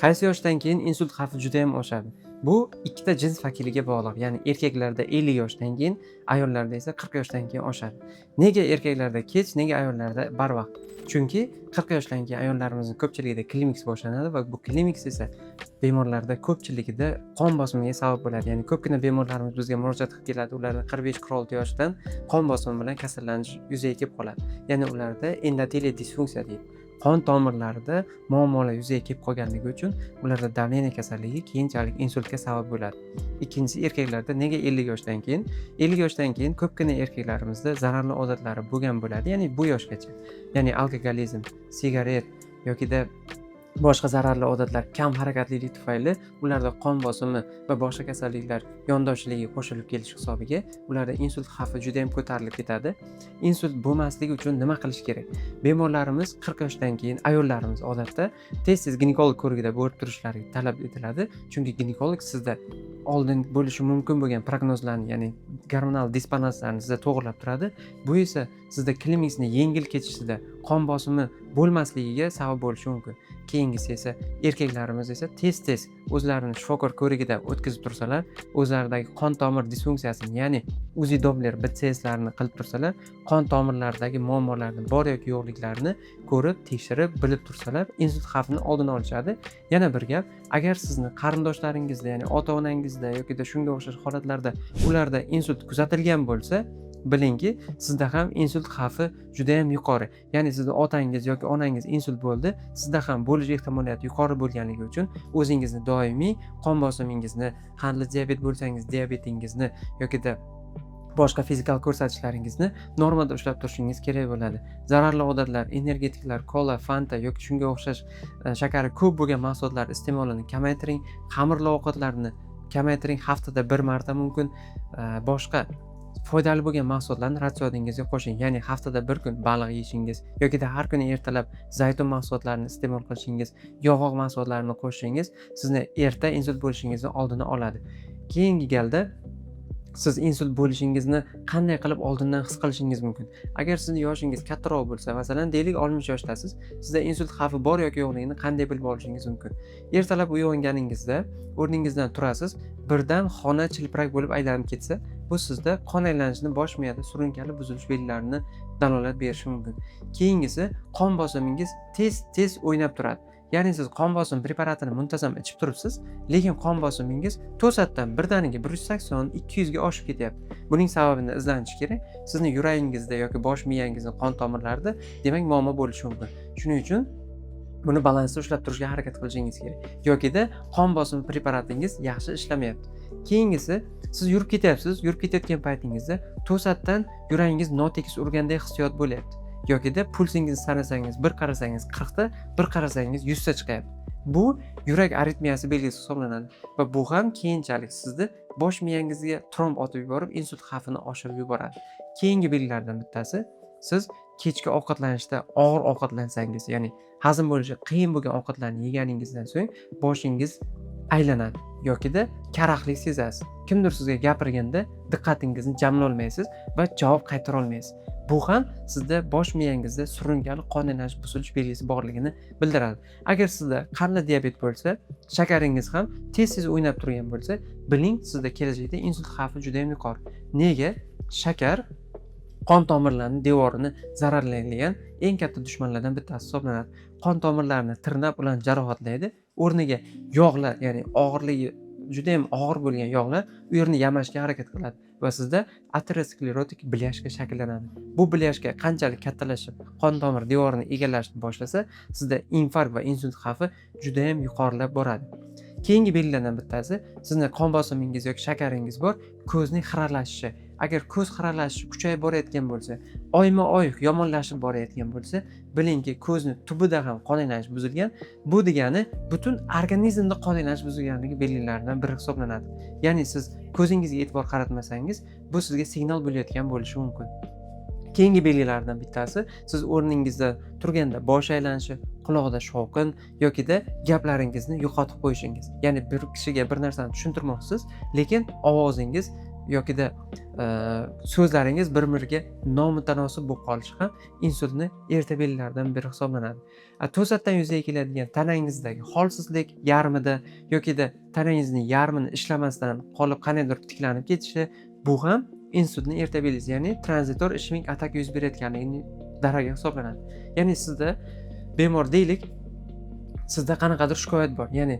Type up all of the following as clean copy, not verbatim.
Qaysi yoshdan keyin insult xavfi juda ham oshadi? Bu ikkita jins vakiliga bog'liq. Ya'ni erkaklarda 50 yoshdan keyin, ayollarda esa 40 yoshdan keyin oshadi. Nega erkaklarda kech, nega ayollarda barvaqt? Chunki 40 yoshdan keyin ayollarimizning ko'pchiligida klimaks boshlanadi va bu klimaks esa bemorlarda ko'pchiligida qon bosimiga sabab bo'ladi. Ya'ni ko'pgina bemorlarimiz bizga murojaat qilib keladi. Ularda 45-46 yoshdan qon bosimi bilan kasallanish yuzaga kelib qoladi. Ya'ni ularda endoteliya disfunksiya deydi. Qon tomirlarida muammolar yuzaga kelib qolganligi uchun ularda davleniya kasalligi keyinchalik insultga sabab bo'ladi. Ikkinchisi, erkaklarda nega 50 yoshdan keyin? 50 yoshdan keyin ko'pgina erkaklarimizda zararli odatlari bo'lgan bo'ladi, ya'ni bu yoshgacha. Ya'ni alkogolizm, sigaret yokida boshqa zararli odatlar, kam harakatlilik tufayli ularda qon bosimi va boshqa kasalliklar yondoshligi qo'shilib kelish hisobiga ularda insult xavfi juda ham ko'tarilib ketadi. Insult bo'lmasligi uchun nima qilish kerak? Bemorlarimiz 40 yoshdan keyin, ayollarimiz odatda tez-tez ginekolog ko'rigida bo'lib turishlari talab etiladi. Chunki ginekolog sizda oldin bo'lishi mumkin bo'lgan prognozlarni, ya'ni gormonal disbalanslarni sizda to'g'rilab turadi. Bu esa sizda klimaksni yengil kechishida qon bosimi bo'lmasligiga sabab bo'lishi mumkin. Keyingisi esa erkaklarimiz esa tez-tez o'zlarini shifokor ko'rigida o'tkazib tursalar, o'zlaridagi qon tomir disfunksiyasini, ya'ni Uzi Doppler BCS'larni qilib tursalar, qon tomirlaridagi muammolarni bor yoki yo'qliklarini ko'rib, tekshirib, bilib tursalar, insult xavfini oldini olishadi. Yana bir gap, agar sizni qarindoshlaringizda, ya'ni ota-onangizda yokida shunga o'xshash holatlarda ularda insult kuzatilgan bo'lsa, bilingki, sizda ham insult xavfi juda ham yuqori. Ya'ni sizning otangiz yoki onangiz insult bo'ldi, sizda ham bo'lish ehtimoliyati yuqori bo'lganligi uchun o'zingizni doimiy qon bosimingizni, qandli diabet bo'lsangiz, diabetingizni yokida boshqa fizikal ko'rsatkichlaringizni normada ushlab turishingiz kerak bo'ladi. Zararli odatlar, energetiklar, kola, fanta yoki shunga o'xshash shakari ko'p bo'lgan mahsulotlar iste'molini kamaytiring, xamirli ovqatlarni kamaytiring, haftada 1 marta mumkin. Boshqa foydali bo'lgan mahsulotlarni ratsioningizga qo'shing. Ya'ni haftada 1 kun baliq yeyishingiz yokida har kuni ertalab zaytun mahsulotlarini iste'mol qilishingiz, yog'oq mahsulotlarini qo'shishingiz sizni erta insult bo'lishingizni oldini oladi. Keyingi galda siz insult bo'lishingizni qanday qilib oldindan his qilishingiz mumkin? Agar sizning yoshingiz kattaroq bo'lsa, masalan, deylik 60 yoshdasiz, sizda insult xavfi bor yoki yo'qligini qanday bilib olishingiz mumkin? Ertalab uyg'onganingizda o'rningizdan turasiz, birdan xona chilpirak bo'lib aylanib ketsa, bu sizda qon aylanishini bosh miyada surunkali buzilish belgilarini dalolat berishi mumkin. Keyingisi, qon bosimingiz tez-tez o'ynab turadi. Ya'ni siz qon bosim preparatini muntazam ichib turibsiz, lekin qon bosimingiz to'satdan birdaniga 180, 200 ga oshib ketyapti. Buning sababini izlanish kerak. Sizning yuragingizda yoki bosh miyangizning qon tomirlarida demak muammo bo'lishi mumkin. Shuning uchun buni balansda ushlab turishga harakat qilishingiz kerak. Yokida qon bosimi preparatingiz yaxshi ishlamayapti. Keyingisi, siz yurib ketyapsiz, yurib ketayotgan paytingizda to'satdan yuragingiz notekis urgandek hissiyot bo'lyapti. Yokida pulsingizni sanasangiz, bir qarasangiz 40 ta, bir qarasangiz 100 ta chiqyapti. Bu yurak aritmiyasi belgisi hisoblanadi va bu ham keyinchalik sizni bosh miyangizga tromb otib yuborib, insult xavfini oshirib yuboradi. Keyingi belgilardan bittasi, siz kechki ovqatlanishda og'ir ovqatlansangiz, ya'ni hazm bo'lishi qiyin bo'lgan ovqatlarni yeganingizdan so'ng boshingiz aylanadi yokida karaxtlik sezasiz. Kimdir sizga gapirganda diqqatingizni jamlolmaysiz va javob qaytara olmaysiz. Bu ham sizda bosh miyangizda surunkali qon aylanish buzilish belgisi borligini bildiradi. Agar sizda qandli diabet bo'lsa, shakaringiz ham tez-tez o'ynab turgan bo'lsa, biling sizda kelajakda insult xavfi juda ham yuqori. Nega? Shakar qon tomirlarining devorini zararlaydigan eng katta dushmanlardan bittasi hisoblanadi. Qon tomirlarini tirnab ularni jarohatlaydi. O'rniga yog'lar, ya'ni og'irligi juda ham og'ir bo'lgan yog'lar u yerni yamashga harakat qiladi va sizda aterosklerotik blyashka shakllanadi. Bu blyashka qanchalik kattalashib, qon tomir devorini egallashni boshlasa, sizda infarkt va insult xavfi juda ham yuqorilab boradi. Keyingi belgilardan bittasi, sizning qon bosimingiz yoki shakaringiz bor, ko'zning xiralashishi. Agar ko'z xiralashishi kuchayib borayotgan bo'lsa, oyma-oy yomonlashib borayotgan bo'lsa, bilingki, ko'zni tubida ham qon aylanish buzilgan. Bu degani butun organizmda qon aylanish buzilganligi belgilaridan biri hisoblanadi. Ya'ni siz ko'zingizga e'tibor qaratmasangiz, bu sizga signal bo'layotgan bo'lishi mumkin. Keyingi belgilardan bittasi, siz o'rningizda turganda bosh aylanishi, quloqda shovqin yokida gaplaringizni yo'qotib qo'yishingiz. Ya'ni bir kishiga bir narsani tushuntirmoqchisiz, lekin ovozingiz yokida so'zlaringiz bir-biriga nomutanosib bo'lib qolishi ham insultni erta belgilaridan biri hisoblanadi. To'satdan yuzaga keladigan tanangizdagi holsizlik yarmida yokida tanangizning yarmini ishlamasdan qolib qandaydir tiklanib ketishi, bu ham insultni erta belgisi, ya'ni tranzitor ischemic attack yuz berayotganligining daragi hisoblanadi. Ya'ni sizda bemor deylik, sizda qanaqadir shikoyat bor. Ya'ni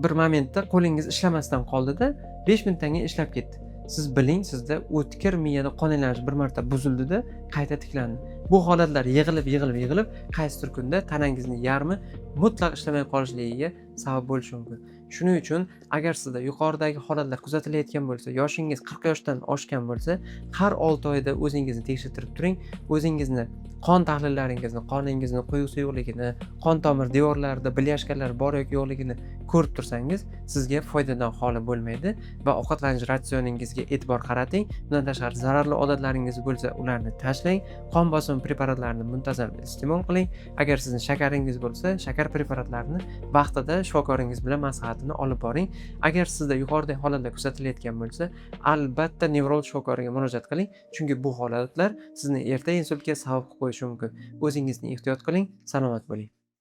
bir momentda qo'lingiz ishlamasdan qoldida 5 minutdan keyin ishlab ketdi. Siz biling, sizda o'tkir miyada qon aylanishi bir marta buzildida, qayta tiklandi. Bu holatlar yig'ilib qaysidir kunda tanangizning yarmi mutlaq ishlamay qolishligiga sabab bo'lishi mumkin. Shuning uchun agar sizda yuqoridagi holatlar kuzatilayotgan bo'lsa, yoshingiz 40 yoshdan oshgan bo'lsa, har 6 oyda o'zingizni tekshirtirib turing. O'zingizni qon tahlillaringizni, qoningizni quyuq suyuqligini, qon tomir devorlarida bilyashkalar bor yoki yo'qligini ko'rib tursangiz, sizga foydadan xoli bo'lmaydi va ovqatlanish ratsioningizga e'tibor qarating. Bundan tashqari zararli odatlaringiz bo'lsa, ularni tashlang. Qon bosimi preparatlarini muntazam iste'mol qiling. Agar sizning shakaringiz bo'lsa, shakar preparatlarini vaqtida shifokoringiz bilan maslahatini olib boring. Agar sizda yuqoridagi holatlar kuzatilayotgan bo'lsa, albatta nevrolog shifokoriga murojaat qiling, chunki bu holatlar sizni erta insultga sabab qo'yishi mumkin. O'zingizni ehtiyot qiling, salomat bo'ling.